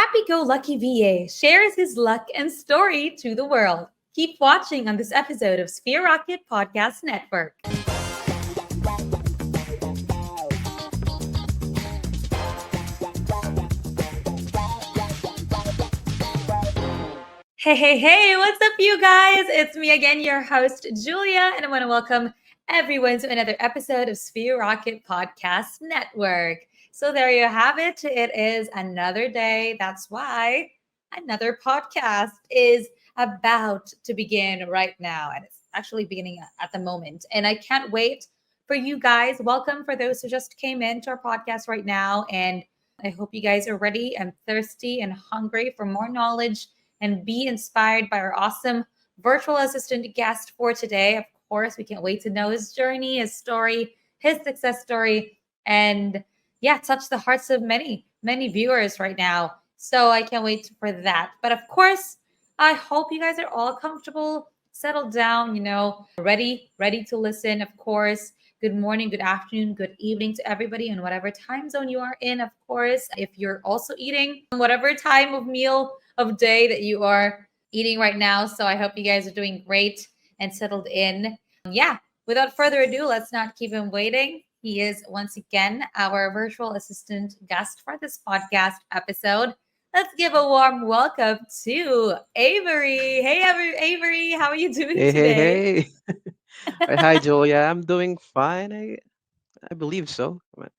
happy-go-lucky VA shares his luck and story to the world. Keep watching on this episode of Sphere Rocket Podcast Network. Hey, what's up, you guys? It's me again, your host, Julia, and I want to welcome everyone to another episode of Sphere Rocket Podcast Network. So there you have it. It is another day. That's why another podcast is about to begin right now. And it's actually beginning at the moment. And I can't wait for you guys. Welcome for those who just came into our podcast right now. And I hope you guys are ready and thirsty and hungry for more knowledge and be inspired by our awesome virtual assistant guest for today. Of course, we can't wait to know his journey, his story, his success story, and touch the hearts of many viewers right now. So I can't wait for that. But of course, I hope you guys are all comfortable, settled down, ready to listen. Of course, good morning, good afternoon, good evening to everybody in whatever time zone you are in. Of course, if you're also eating, whatever time of meal of day that you are eating right now. So I hope you guys are doing great and settled in. Without further ado, let's not keep him waiting. He is once again our virtual assistant guest for this podcast episode. Let's give a warm welcome to Avery. Hey, Avery, how are you doing Hey, hey, today? hey. Hi, Julia. I'm doing fine. I believe so. But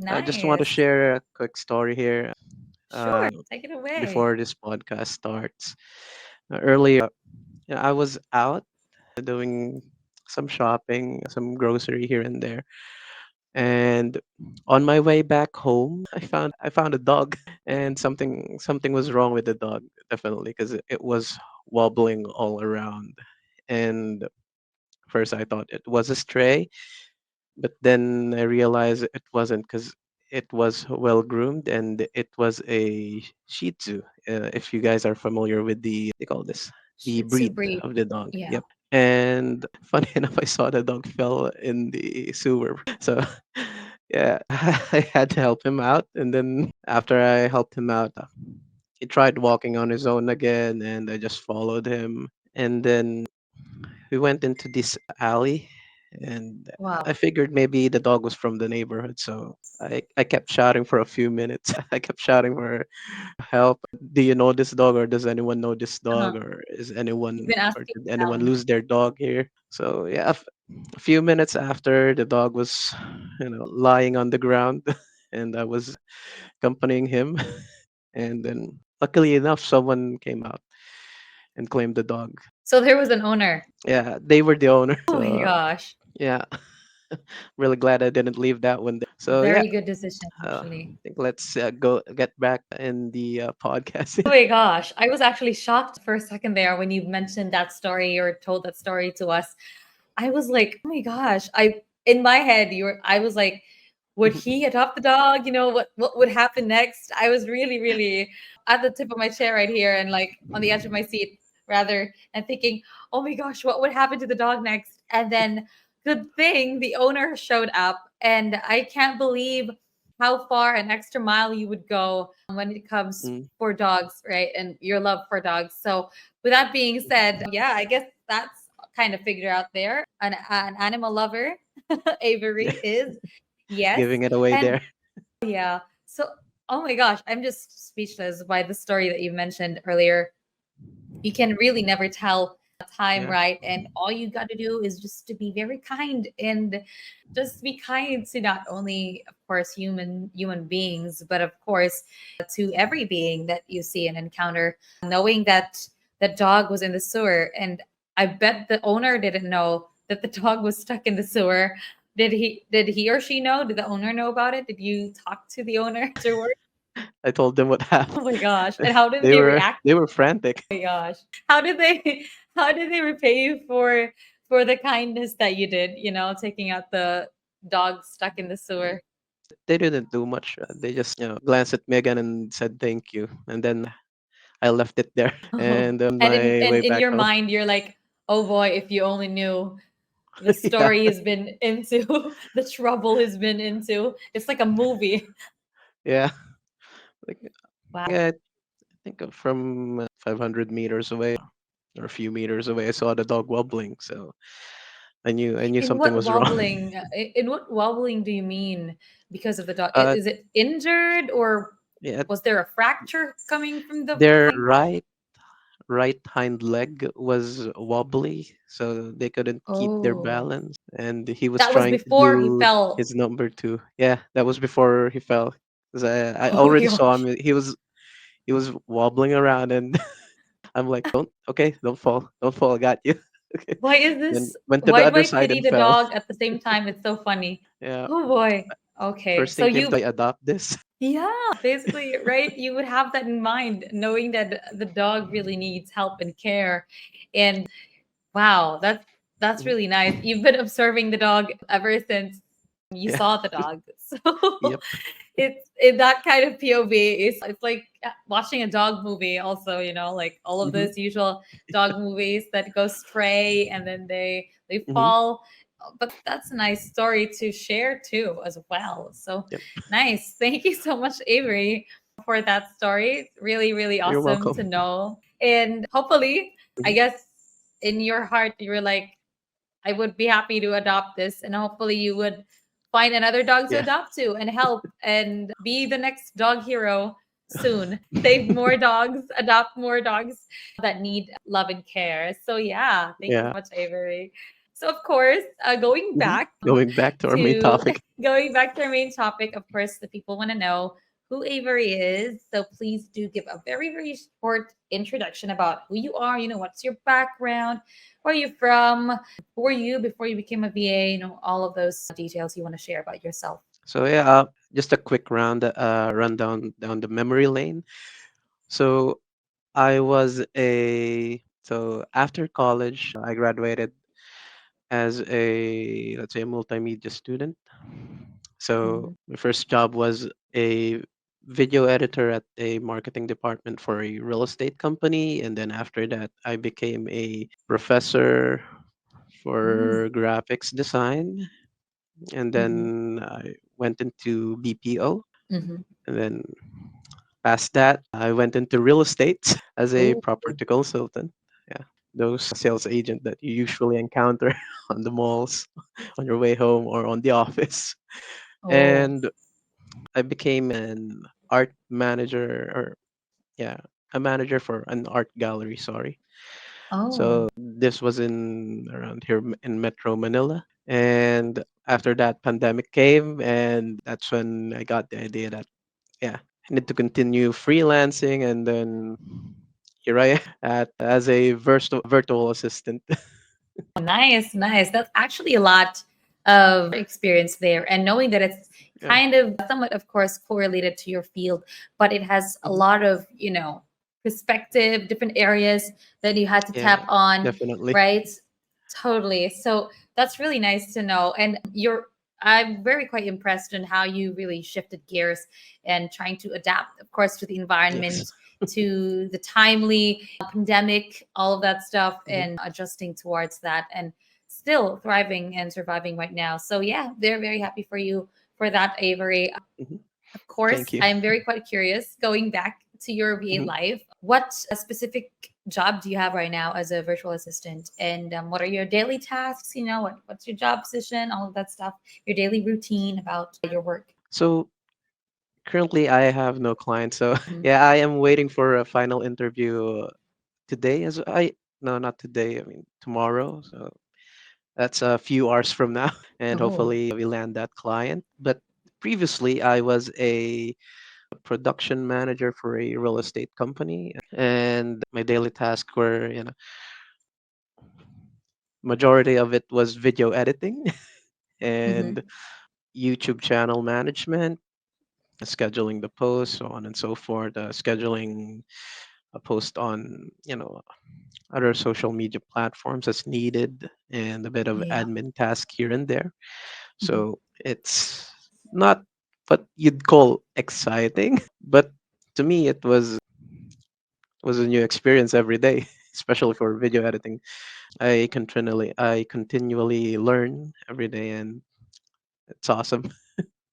I just want to Nice. share a quick story here Sure, uh, take it away. before this podcast starts. Earlier, I was out doing some shopping, some grocery here and there. And on my way back home, I found a dog, and something was wrong with the dog, definitely, because it was wobbling all around. And first, I thought it was a stray, but then I realized it wasn't because it was well groomed and it was a Shih Tzu. If you guys are familiar with they call this the Shih Tzu breed breed. of the dog. Yeah. Yep. And funny enough, I saw the dog fell in the sewer. So yeah, I had to help him out. And then after I helped him out, he tried walking on his own again, and I just followed him. And then we went into this alley, and I Wow. figured maybe the dog was from the neighborhood, so I kept shouting for a few minutes. I kept shouting for help. Do you know this dog, or does anyone know this Uh-huh. dog, or You've been or asking did anyone around. lose their dog here? So yeah, a few minutes after, the dog was, lying on the ground, and I was accompanying him, and then luckily enough, someone came out and claimed the dog. So there was an owner. Yeah, they were the owner. Oh my So gosh. yeah, really glad I didn't leave that one there. So yeah, Very good decision, I actually. think let's go get back in the podcast. Oh my gosh. I was actually shocked for a second there when you mentioned that story or told that story to us. I was like, oh my gosh. In my head, I was like, would he adopt the dog? What would happen next? I was really at the tip of my chair right here and like on the edge of my seat rather and thinking, oh my gosh, what would happen to the dog next? And then good thing the owner showed up and I can't believe how far an extra mile you would go when it comes Mm. for dogs, right? And your love for dogs. So, with that being said, yeah, I guess that's kind of figured out there. An animal lover, Avery is. Yes. Giving it away And there. yeah. So, oh my gosh, I'm just speechless by the story that you mentioned earlier. You can really never tell time, Yeah. right? And all you got to do is just to be very kind and just be kind to not only, of course, human beings, but of course to every being that you see and encounter. Knowing that the dog was in the sewer, and I bet the owner didn't know that the dog was stuck in the sewer. Did he or she know? Did the owner know about it? Did you talk to the owner afterwards? I told them what happened. Oh my gosh. And how did they they were react? they were frantic. My gosh. How did they how did they repay you for the kindness that you did, taking out the dog stuck in the sewer? They didn't do much. They just glanced at me again and said thank you, and then I left it there. And on And in, my in way in back your home, mind, you're like, oh boy, if you only knew the yeah, story he's been into, the trouble he's been into. It's like a movie. yeah, like, Wow. yeah. think from 500 meters away or a few meters away, I saw the dog wobbling. So I knew In something what was wrong. wobbling? In what wobbling do you mean because of the dog? Uh, Is it injured or yeah, was there a fracture coming from the their thing? right hind leg was wobbly, so they couldn't keep their Oh, balance. And he was that was trying to before he do fell. his number two. Yeah, that was before he fell. 'Cause I Oh my already saw gosh. him. He was wobbling around, and I'm like, don't fall, don't fall. I got you. Okay. Why is Then this? went to the Why do other I side pity and the fell. dog at the same time? It's so funny. Yeah. Oh boy. Okay. First So thing came you, to adopt this. yeah, basically, right? You would have that in mind, knowing that the dog really needs help and care. And wow, that's Mhm. really nice. You've been observing the dog ever since you Yeah. saw the dog. So Yep. it's in that kind of POV. It's like watching a dog movie. Also, like all of Hmm. those usual dog movies that go stray and then they Hmm. fall. But that's a nice story to share too, as well. So Yep. nice. Thank you so much, Avery, for that story. Really, really You're awesome to welcome. know. And hopefully, I Mhm. guess in your heart, you were like, I would be happy to adopt this. And hopefully, you would find another dog to Yeah. adopt to and help and be the next dog hero soon. Save more dogs, adopt more dogs that need love and care. So, yeah, thank you Yeah. so much, Avery. So, of course, going Hmm. back Going back to our main to topic. going back to our main topic, of course, the people want to know who Avery is. So please do give a very, very short introduction about who you are. What's your background? Where are you from? Who were you before you became a VA? All of those details you want to share about yourself. So yeah, just a quick rundown down the memory lane. So I was a so after college, I graduated as a, let's say, a multimedia student. So Mhm. my first job was a video editor at a marketing department for a real estate company, and then after that, I became a professor Mm. for graphics design, and Mhm. then I went into BPO, Mhm. and then past that, I went into real estate as a Oh. property consultant. Yeah, those sales agent that you usually encounter on the malls, on your way home or on the office. Oh. And I became an art manager, or yeah, a manager for an art gallery. Sorry. Oh. So this was in around here in Metro Manila. And after that, pandemic came, and that's when I got the idea that yeah, I need to continue freelancing, and then here I am at as a virtual assistant. Nice, nice. That's actually a lot of experience there. And knowing that it's Yeah. kind of somewhat, of course, correlated to your field, but it has a Hmm. lot of, perspective, different areas that you had to Yeah, tap on, definitely. right? Totally. So that's really nice to know. And I'm very quite impressed in how you really shifted gears and trying to adapt, of course, to the Yes. environment, to the timely pandemic, all of that stuff, Hmm. and adjusting towards that, and still thriving and surviving right now. So yeah, they're very happy for you for that, Avery. Hmm. Of course, Thank you. I'm very quite curious going back to your VA Hmm. life. What specific job do you have right now as a virtual assistant? And what are your daily tasks? What's your job position? All of that stuff, your daily routine about your work. So currently, I have no clients. So Mhm. yeah, I am waiting for a final interview today. As I no, not today. I mean tomorrow. So that's a few hours from now, and Oh. hopefully we land that client. But previously, I was a production manager for a real estate company, and my daily tasks were, majority of it was video editing and Hmm. YouTube channel management, scheduling the posts, so on and so forth, scheduling a post on, other social media platforms as needed, and a bit of Yeah. admin task here and there. Mhm. So it's not what you'd call exciting, but to me it was a new experience every day, especially for video editing. I continually learn every day, and it's awesome.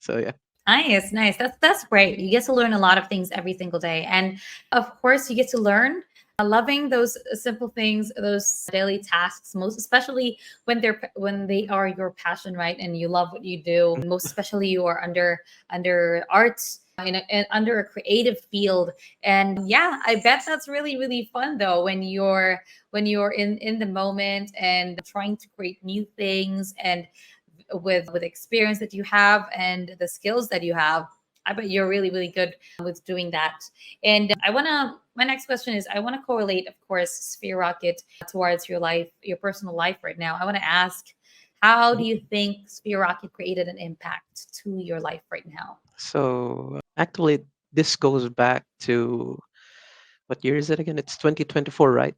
So yeah. Nice, nice. That's great. You get to learn a lot of things every single day, and of course, you get to learn loving those simple things, those daily tasks. Most especially when they are your passion, right? And you love what you do. Most especially, you are under arts. Under a creative field, and yeah, I bet that's really really fun though when you're in the moment and trying to create new things, and with experience that you have and the skills that you have, I bet you're really really good with doing that. And I want to my next question is, I want to correlate, of course, Sphere Rocket towards your life, your personal life right now. I want to ask, how do Mhm. you think Sphere Rocket created an impact to your life right now? So actually, this goes back to what year is it again? It's 2024, right?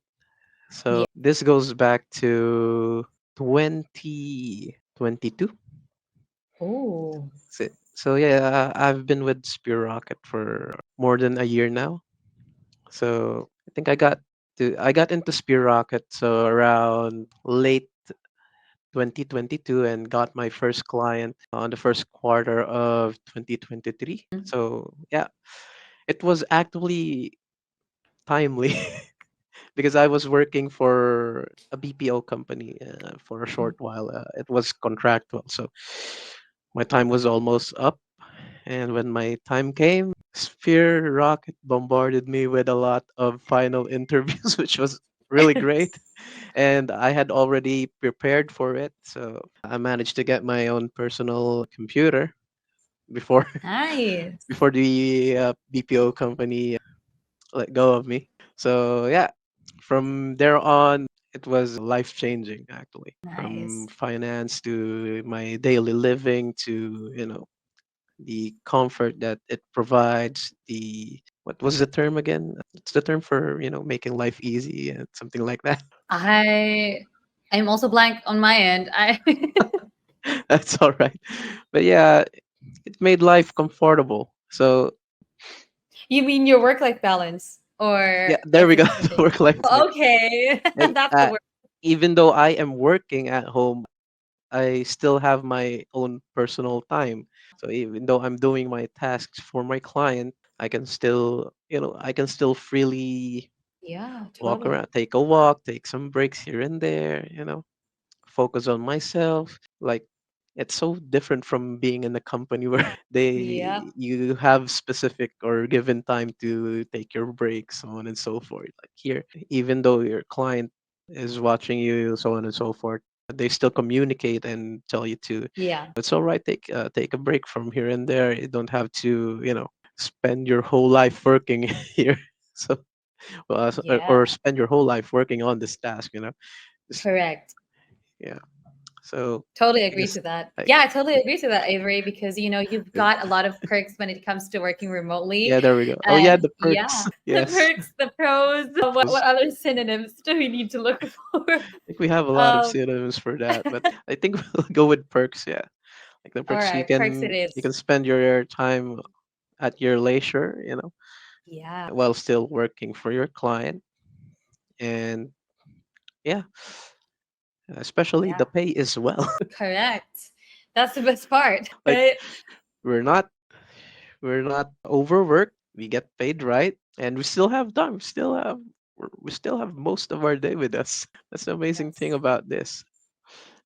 Yeah. So this goes back to 2022. Oh. So yeah, I've been with Spear Rocket for more than a year now. So I think I got into Spear Rocket so around late 2022 and got my first client on the first quarter of 2023. So yeah, it was actually timely because I was working for a BPO company for a short while. It was contractual, so my time was almost up. And when my time came, Sphere Rocket bombarded me with a lot of final interviews, which was really great. And I had already prepared for it, so I managed to get my own personal computer before Nice. before the BPO company let go of me. So yeah, from there on, it was life changing actually. From Nice. finance to my daily living to the comfort that it provides. The what was the term again? It's the term for making life easy and something like that. I I'm also blank on my end. I That's all right. But yeah, it made life comfortable. So You mean your work-life balance or yeah, there a we go. different thing? Work life. Okay. And That's the word. even though I am working at home, I still have my own personal time. So even though I'm doing my tasks for my client, I can still freely Yeah, walk totally. around, take a walk, take some breaks here and there, focus on myself. Like it's so different from being in a company where Yeah. you have specific or given time to take your breaks, so on and so forth. Like here, even though your client is watching you, so on and so forth, they still communicate and tell you to Yeah. it's all right, take a break from here and there. You don't have to spend your whole life working here. So Yeah. or spend your whole life working on this task. Just, Correct. yeah. So Totally I agree guess to that. I, Yeah, I totally agree to that, Avery, because you've uh, got a lot of perks when it comes to working remotely. yeah, there we go. Oh yeah, And the yeah, perks. the Yes, perks, the pros, what I other synonyms do we need to look for? think we have a lot of Um, synonyms for that, but I think we'll go with perks. Yeah, like the all perks right, perks it you is. can spend your time at your leisure, Yeah, while still working for your client, and yeah, especially yeah, the pay as well. correct. That's the best part, Like right? we're not we're not overworked. We get paid right, and we still have time. We still have most of our day with us. That's the amazing thing Yes. about this.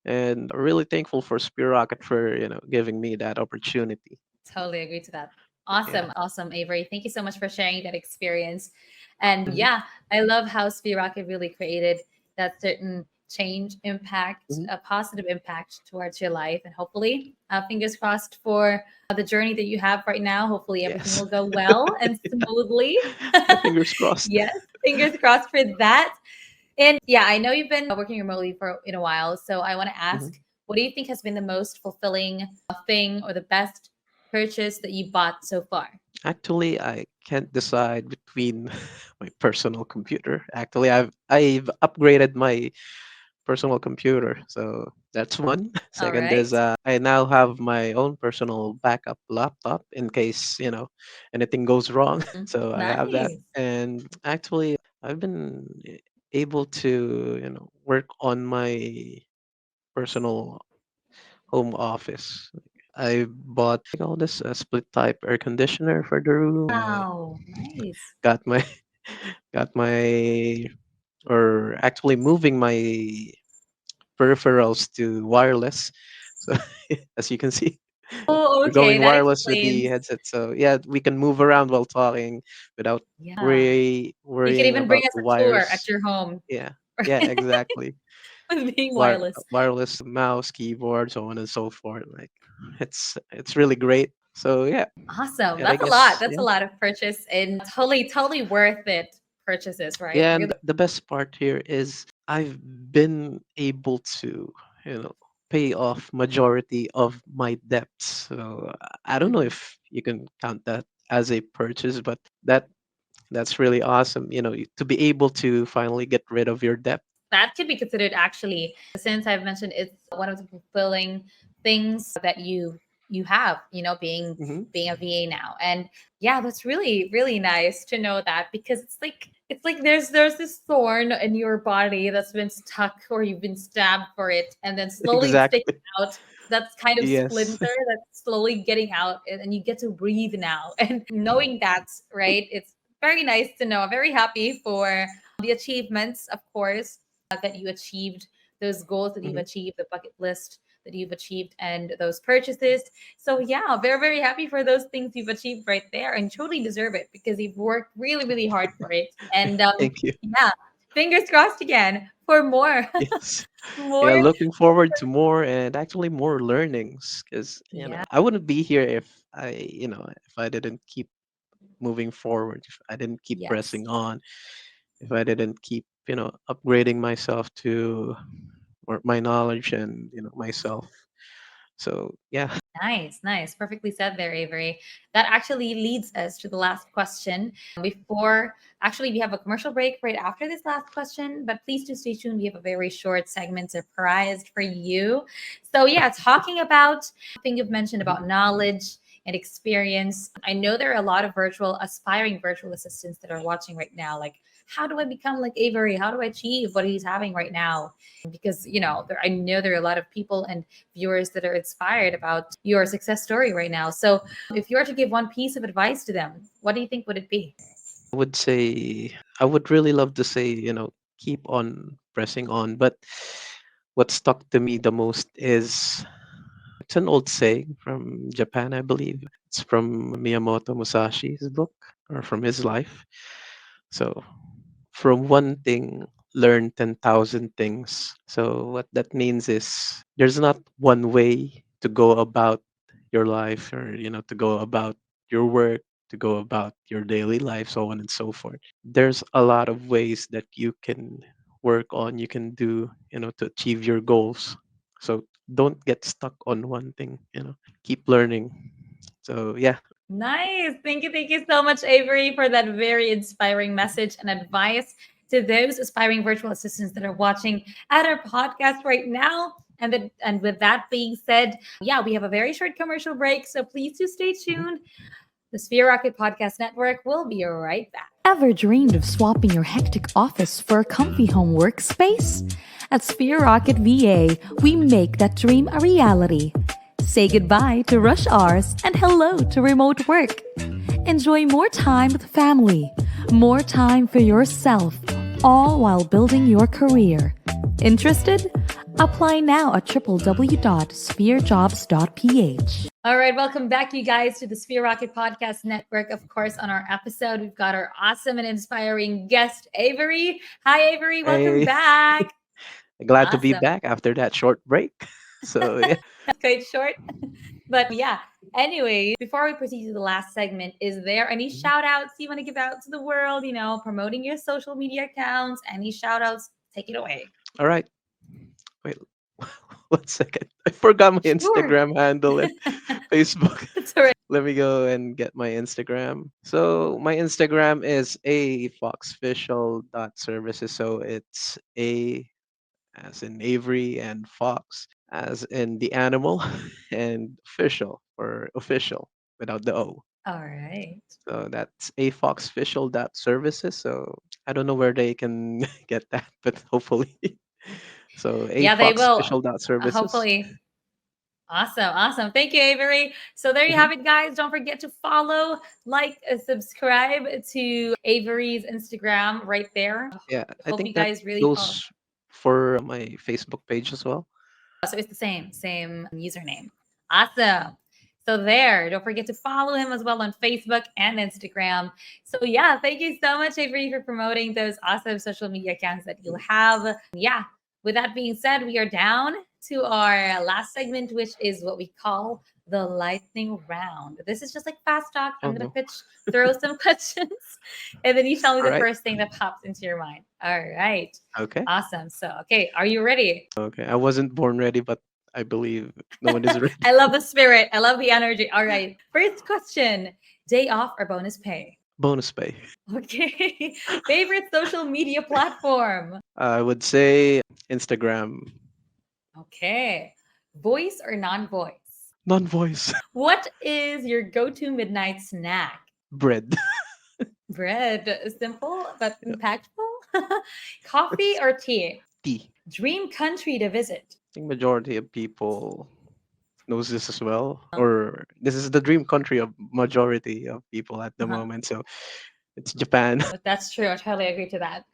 And I'm really thankful for Spear Rocket for giving me that opportunity. Totally agree to that. Yeah. Awesome. Awesome, Avery. Thank you so much for sharing that experience. And Hmm. yeah, I love how Sphere Rocket really created that certain change, impact, Hmm. a positive impact towards your life. And hopefully, fingers crossed for the journey that you have right now. Hopefully, everything Yes. will go well and smoothly. My fingers crossed. Yes, fingers crossed for that. And yeah, I know you've been working remotely for in a while, so I want to Hmm. ask, what do you think has been the most fulfilling thing or the best purchase that you bought so far? Actually, I can't decide between my personal computer. Actually, I've upgraded my personal computer. So that's one. All Second right. is I now have my own personal backup laptop in case, anything goes wrong. So I have that. Nice. And actually, I've been able to, work on my personal home office. I bought all this split type air conditioner for the room. Wow, nice. Got my got my or actually moving my peripherals to wireless. So as you can see, Oh, we're okay, going that wireless with the explains. headset. So yeah, we can move around while talking without Yeah. You can worrying even bring about us the a tour at wires. your home, Yeah, yeah, right? exactly. With being wireless. Wireless mouse, keyboard, so on and so forth. Like it's really great. So yeah, Awesome. and I That's a lot. guess That's a yeah, lot of purchase and totally, totally worth it purchases, right? yeah. And Really the best part here is I've been able to, you know, pay off majority of my debts. So I don't know Mhm. if you can count that as a purchase, but that's really awesome. You know, to be able to finally get rid of your debt. That could be considered actually, since I've mentioned it's one of the fulfilling things that you have, Hmm. being a VA now. And yeah, that's really, really nice to know that, because it's like there's this thorn in your body that's been stuck, or you've been stabbed for it, and then slowly it's sticking Exactly. out. That's kind of splinter Yes. that's slowly getting out, and you get to breathe now. And knowing that, right? It's very nice to know. I'm very happy for the achievements, of course, that you achieved, those goals that you've Hmm. achieved, the bucket list that you've achieved, and those purchases. So yeah, very, very happy for those things you've achieved right there, and totally deserve it because you've worked really, really hard for it. And Thank you. yeah, fingers crossed again for more. Yes. More. Yeah, looking forward to more and actually more learnings because, Yeah. I wouldn't be here if if I didn't keep moving forward, if I didn't keep Yes. pressing on, if I didn't keep, upgrading myself to or my knowledge and, myself. So, yeah. Nice, nice. Perfectly said there, Avery. That actually leads us to the last question. Before, actually, we have a commercial break right after this last question, but please do stay tuned. We have a very short segment surprised for you. So, yeah, talking about the thing you've mentioned Mhm. about knowledge and experience. I know there are a lot of aspiring virtual assistants that are watching right now. Like, how do I become like Avery? How do I achieve what he's having right now? Because, I know there are a lot of people and viewers that are inspired about your success story right now. So, if you were to give one piece of advice to them, what do you think would it be? I would say, I would really love to say, keep on pressing on. But what stuck to me the most is it's an old saying from Japan, I believe. It's from Miyamoto Musashi's book or from his life. So, from one thing, learn 10,000 things. So, what that means is there's not one way to go about your life or, to go about your work, to go about your daily life, so on and so forth. There's a lot of ways that you can work on, you can do, to achieve your goals. So, don't get stuck on one thing, keep learning. So, yeah. Nice. Thank you so much, Avery, for that very inspiring message and advice to those aspiring virtual assistants that are watching at our podcast right now. And with that being said, yeah, we have a very short commercial break. So please do stay Mhm. tuned. The Sphere Rocket Podcast Network will be right back. Ever dreamed of swapping your hectic office for a comfy home workspace? At Sphere Rocket VA, we make that dream a reality. Say goodbye to rush hours and hello to remote work. Enjoy more time with family, more time for yourself, all while building your career. Interested? Apply now at www.spherejobs.ph. All right, welcome back, you guys, to the Sphere Rocket Podcast Network. Of course, on our episode, we've got our awesome and inspiring guest, Avery. Hi, Avery. Welcome Hey, back. glad to be Awesome. back after that short break. So, yeah. Quite short. But yeah, anyway, before we proceed to the last segment, is there any Mhm. shout outs you want to give out to the world? Promoting your social media accounts, any shout outs? Take it away. All right. Wait, 1 second. I forgot my Sure. Instagram handle and Facebook. It's all right. Let me go and get my Instagram. So my Instagram is afoxofficial.services. So it's A as in Avery and Fox as in the animal and official or official without the O. All right. So that's afoxofficial.services. So I don't know where they can get that, but hopefully. So Yeah, they will. afoxofficial.services. Hopefully. Awesome. Thank you, Avery. So there you Mhm. have it, guys. Don't forget to follow, like, subscribe to Avery's Instagram right there. Yeah, I Hope you think that guys really follow. goes for my Facebook page as well. So it's the same username. Awesome. So there, don't forget to follow him as well on Facebook and Instagram. So yeah, thank you so much, Avery, for promoting those awesome social media accounts that you have. Yeah, with that being said, we are down to our last segment, which is what we call the lightning round. This is just like fast talk. I'm Oh gonna no. throw some questions, and then you tell me All the right. first thing that pops into your mind. All right. Okay. Awesome. So, okay, are you ready? Okay. I wasn't born ready, but I believe no one is ready. I love the spirit. I love the energy. All right. First question, day off or bonus pay? Bonus pay. Okay. Favorite social media platform? I would say Instagram. Okay. Voice or non voice? Non-voice. What is your go to midnight snack? Bread. Bread. Simple but Yeah. impactful. Coffee or tea? Tea. Dream country to visit? I think majority of people knows this as well, or this is the dream country of majority of people at the Uh-huh. moment. So it's Japan. But that's true. I totally agree to that.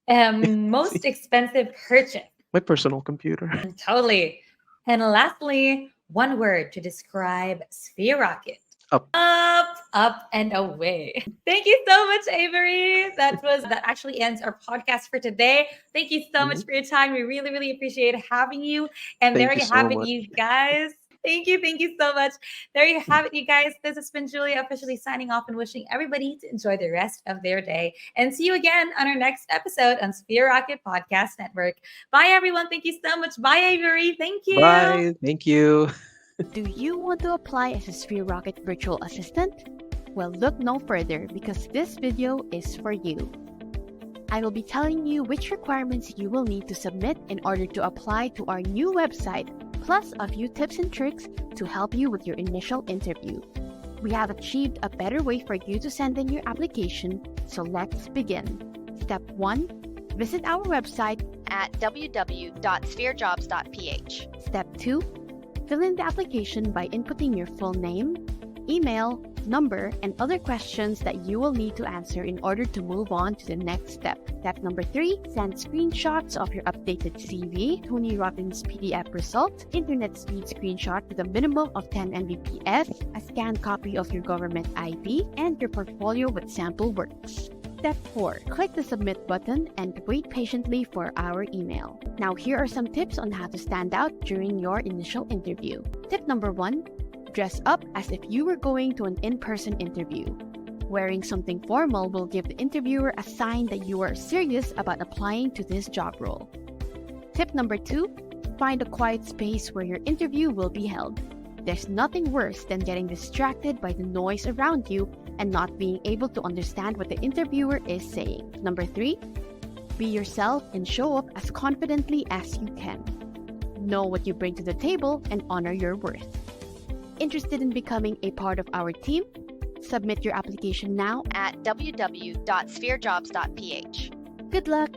Most expensive purchase? My personal computer. Totally. And lastly, one word to describe Sphere Rocket. Up. Up, and away. Thank you so much, Avery. That actually ends our podcast for today. Thank you so much Mhm. for your time. We really, really appreciate having you. And there Thank you you so have it, much. you guys. Thank you so much. There you have it, you guys. This has been Julia officially signing off and wishing everybody to enjoy the rest of their day. And see you again on our next episode on Sphere Rocket Podcast Network. Bye, everyone. Thank you so much. Bye, Avery. Thank you. Bye. Thank you. Do you want to apply as a Sphere Rocket virtual assistant? Well, look no further because this video is for you. I will be telling you which requirements you will need to submit in order to apply to our new website, plus a few tips and tricks to help you with your initial interview. We have achieved a better way for you to send in your application, so let's begin. Step 1. Visit our website at www.spherejobs.ph. Step 2. Fill in the application by inputting your full name, email, number, and other questions that you will need to answer in order to move on to the next step. Step number 3, send screenshots of your updated CV, Tony Robbins PDF result, internet speed screenshot with a minimum of 10 Mbps, a scanned copy of your government ID, and your portfolio with sample works. Step 4. Click the submit button and wait patiently for our email. Now here are some tips on how to stand out during your initial interview. Tip number 1. Dress up as if you were going to an in-person interview. Wearing something formal will give the interviewer a sign that you are serious about applying to this job role. Tip number 2. Find a quiet space where your interview will be held. There's nothing worse than getting distracted by the noise around you and not being able to understand what the interviewer is saying. Number 3, be yourself and show up as confidently as you can. Know what you bring to the table and honor your worth. Interested in becoming a part of our team? Submit your application now at www.spherejobs.ph. Good luck!